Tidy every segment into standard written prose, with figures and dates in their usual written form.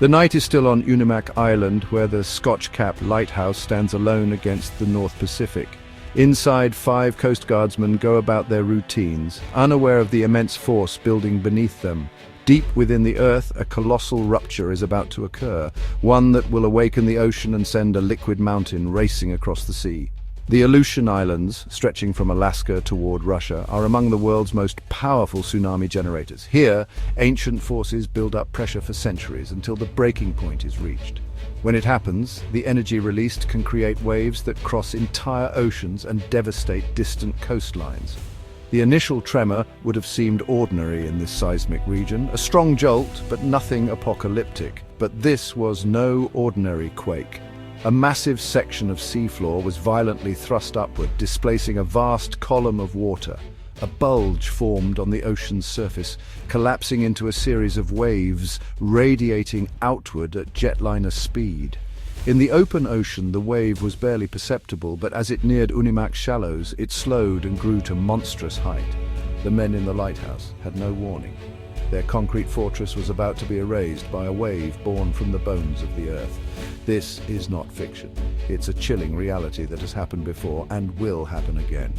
The night is still on Unimak Island, where the Scotch Cap lighthouse stands alone against the North Pacific. Inside, 5 Coast Guardsmen go about their routines, unaware of the immense force building beneath them. Deep within the earth, a colossal rupture is about to occur, one that will awaken the ocean and send a liquid mountain racing across the sea. The Aleutian Islands, stretching from Alaska toward Russia, are among the world's most powerful tsunami generators. Here, ancient forces build up pressure for centuries until the breaking point is reached. When it happens, the energy released can create waves that cross entire oceans and devastate distant coastlines. The initial tremor would have seemed ordinary in this seismic region, a strong jolt, but nothing apocalyptic. But this was no ordinary quake. A massive section of seafloor was violently thrust upward, displacing a vast column of water. A bulge formed on the ocean's surface, collapsing into a series of waves, radiating outward at jetliner speed. In the open ocean, the wave was barely perceptible, but as it neared Unimak shallows, it slowed and grew to monstrous height. The men in the lighthouse had no warning. Their concrete fortress was about to be erased by a wave born from the bones of the earth. This is not fiction. It's a chilling reality that has happened before and will happen again.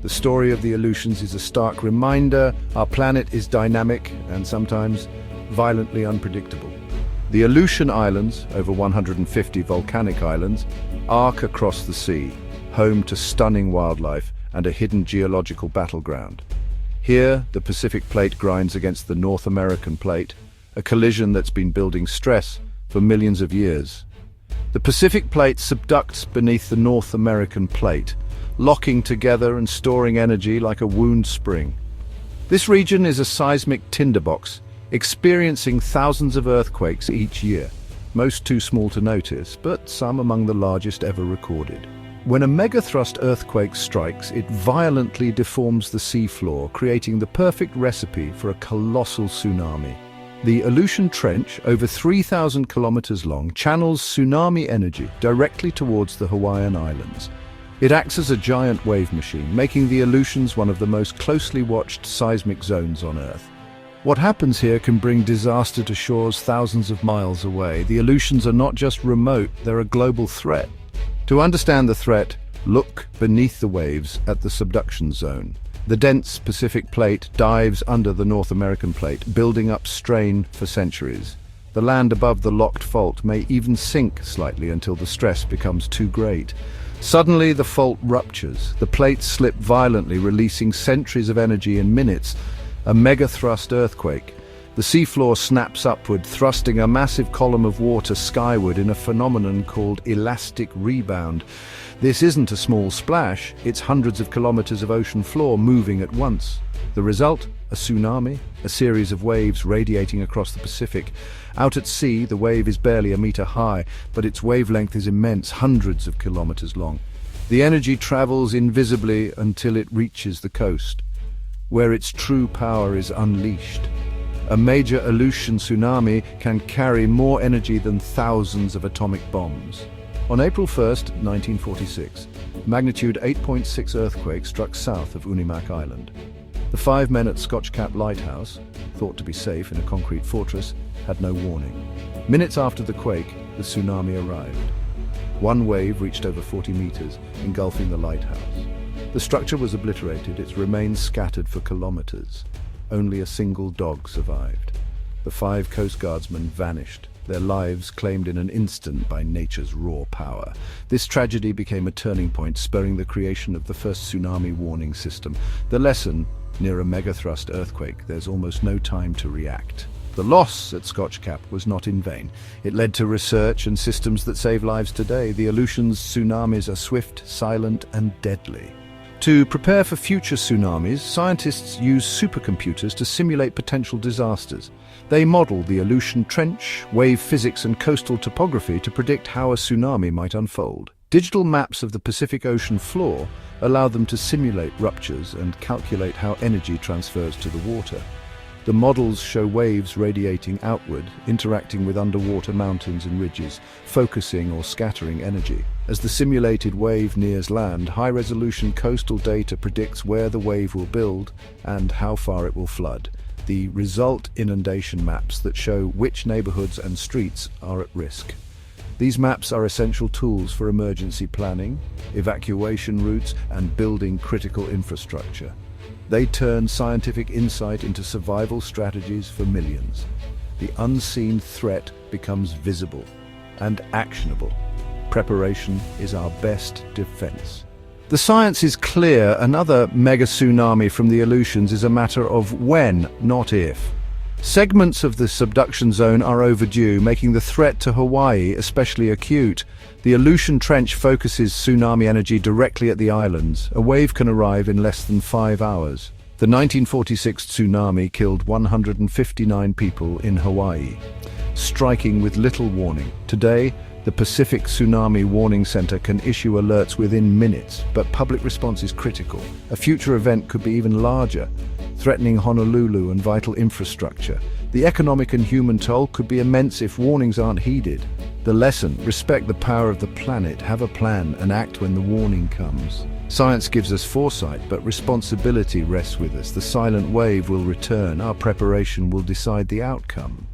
The story of the Aleutians is a stark reminder our planet is dynamic and sometimes violently unpredictable. The Aleutian Islands, over 150 volcanic islands, arc across the sea, home to stunning wildlife and a hidden geological battleground. Here, the Pacific Plate grinds against the North American Plate, a collision that's been building stress for millions of years. The Pacific Plate subducts beneath the North American Plate, locking together and storing energy like a wound spring. This region is a seismic tinderbox, experiencing thousands of earthquakes each year, most too small to notice, but some among the largest ever recorded. When a megathrust earthquake strikes, it violently deforms the seafloor, creating the perfect recipe for a colossal tsunami. The Aleutian Trench, over 3,000 kilometers long, channels tsunami energy directly towards the Hawaiian Islands. It acts as a giant wave machine, making the Aleutians one of the most closely watched seismic zones on Earth. What happens here can bring disaster to shores thousands of miles away. The Aleutians are not just remote, they're a global threat. To understand the threat, look beneath the waves at the subduction zone. The dense Pacific Plate dives under the North American Plate, building up strain for centuries. The land above the locked fault may even sink slightly until the stress becomes too great. Suddenly, the fault ruptures. The plates slip violently, releasing centuries of energy in minutes. A megathrust earthquake. The seafloor snaps upward, thrusting a massive column of water skyward in a phenomenon called elastic rebound. This isn't a small splash, it's hundreds of kilometers of ocean floor moving at once. The result? A tsunami, a series of waves radiating across the Pacific. Out at sea, the wave is barely a meter high, but its wavelength is immense, hundreds of kilometers long. The energy travels invisibly until it reaches the coast, where its true power is unleashed. A major Aleutian tsunami can carry more energy than thousands of atomic bombs. On April 1st, 1946, magnitude 8.6 earthquake struck south of Unimak Island. The 5 men at Scotch Cap Lighthouse, thought to be safe in a concrete fortress, had no warning. Minutes after the quake, the tsunami arrived. One wave reached over 40 meters, engulfing the lighthouse. The structure was obliterated, its remains scattered for kilometers. Only a single dog survived. The 5 Coast Guardsmen vanished, their lives claimed in an instant by nature's raw power. This tragedy became a turning point, spurring the creation of the first tsunami warning system. The lesson: near a megathrust earthquake, there's almost no time to react. The loss at Scotch Cap was not in vain. It led to research and systems that save lives today. The Aleutians' tsunamis are swift, silent, and deadly. To prepare for future tsunamis, scientists use supercomputers to simulate potential disasters. They model the Aleutian Trench, wave physics and coastal topography to predict how a tsunami might unfold. Digital maps of the Pacific Ocean floor allow them to simulate ruptures and calculate how energy transfers to the water. The models show waves radiating outward, interacting with underwater mountains and ridges, focusing or scattering energy. As the simulated wave nears land, high-resolution coastal data predicts where the wave will build and how far it will flood. The result inundation maps that show which neighborhoods and streets are at risk. These maps are essential tools for emergency planning, evacuation routes, and building critical infrastructure. They turn scientific insight into survival strategies for millions. The unseen threat becomes visible and actionable. Preparation is our best defense. The science is clear. Another mega-tsunami from the Aleutians is a matter of when, not if. Segments of the subduction zone are overdue, making the threat to Hawaii especially acute. The Aleutian Trench focuses tsunami energy directly at the islands. A wave can arrive in less than 5 hours. The 1946 tsunami killed 159 people in Hawaii, striking with little warning. Today, the Pacific Tsunami Warning Center can issue alerts within minutes, but public response is critical. A future event could be even larger, threatening Honolulu and vital infrastructure. The economic and human toll could be immense if warnings aren't heeded. The lesson: respect the power of the planet, have a plan, and act when the warning comes. Science gives us foresight, but responsibility rests with us. The silent wave will return. Our preparation will decide the outcome.